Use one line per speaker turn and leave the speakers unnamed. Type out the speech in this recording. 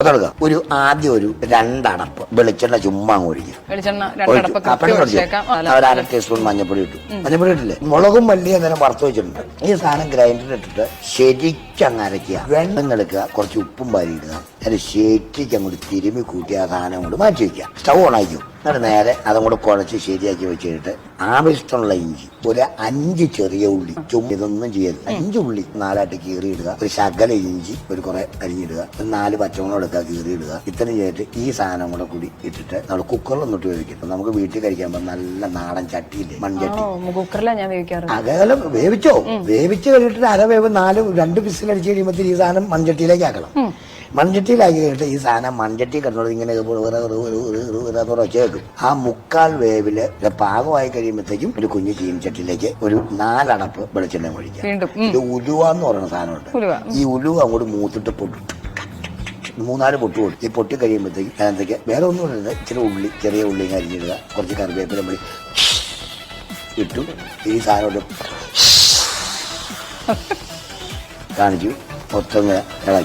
ഒരു ആദ്യം ഒരു രണ്ടടപ്പ് വെളിച്ചെണ്ണ ചുമ്മാ ഒഴിക്കും. ഒരു അര ടീസ്പൂൺ മഞ്ഞപ്പൊടി ഇട്ടു. മഞ്ഞപ്പൊടി ഇട്ടില്ലേ, മുളകും മല്ലി അന്നേരം വറുത്ത് വെച്ചിട്ടുണ്ട്. ഈ സാധനം ഗ്രൈൻഡറിൽ ഇട്ടിട്ട് ശരിക്കങ്ങ് അരയ്ക്കുക. വെള്ളം എടുക്കുക, കുറച്ച് ഉപ്പും വാരി ഇടുക. അതിന് ശരിക്കും അങ്ങോട്ട് തിരുമ്മി കൂട്ടി ആ സാധനം കൊണ്ട് മാറ്റി വയ്ക്കുക. സ്റ്റൗ ഓണാക്കും. എന്നിട്ട് നേരെ അതും കൂടെ കുഴച്ച് ശരിയാക്കി വെച്ചിട്ട് ആവശ്യമുള്ള ഇഞ്ചി, ഒരു 5 ചെറിയ ഉള്ളി, ഇതൊന്നും ചെയ്യരുത്, 5 ഉള്ളി 4ആയിട്ട് കീറിയിടുക. ഒരു ശകല ഇഞ്ചി ഒരു കുറെ അരിഞ്ഞിടുക. ഒരു 4 പച്ചമുളക് എടുക്കുക, കീറിയിടുക. ഇത്രയും ചെയ്തിട്ട് ഈ സാധനം കൂടെ കൂടി ഇട്ടിട്ട് നമ്മൾ കുക്കറിലൊന്നിട്ട് വേവിക്കും. നമുക്ക് വീട്ടിൽ കഴിക്കാൻ നല്ല നാടൻ ചട്ടിയില്ലേ, മൺചട്ടി, അകലം വേവിച്ചോ. വേവിച്ച് കഴിഞ്ഞിട്ട് അരവേവ് 2 വിസിലടിച്ച് കഴിയുമ്പോൾ ഈ സാധനം മൺചട്ടിയിലേക്ക് ആക്കണം. മൺചട്ടിയിലാക്കി കഴിഞ്ഞിട്ട് ഈ സാധനം മൺചട്ടി കിടന്നത് ഇങ്ങനെ ഒച്ച വെക്കും. ആ 3/4 വേവില് പാകമായി കഴിയുമ്പോഴത്തേക്കും ഒരു കുഞ്ഞു ചീനിച്ചട്ടിയിലേക്ക് ഒരു 4 അടപ്പ് വെളിച്ചെണ്ണ ഒഴിക്കാം. ഇത് ഉലുവ എന്ന് പറയുന്ന സാധനമുണ്ട്. ഈ ഉലുവ അങ്ങോട്ട് മൂത്തിട്ട് പൊട്ടു 3-4 പൊട്ട് കൊടുക്കും. ഈ പൊട്ടി കഴിയുമ്പോഴത്തേക്കും അതിനകത്തേക്ക് വേറെ ഒന്നും ഇടുന്നത്, ഇച്ചിരി ഉള്ളി, ചെറിയ ഉള്ളി അരിഞ്ഞിടുക, കുറച്ച് കറിവേപ്പില പൊടി ഇട്ടു. ഈ സാധനം കാണിച്ചു മൊത്തം ഇളക്കി.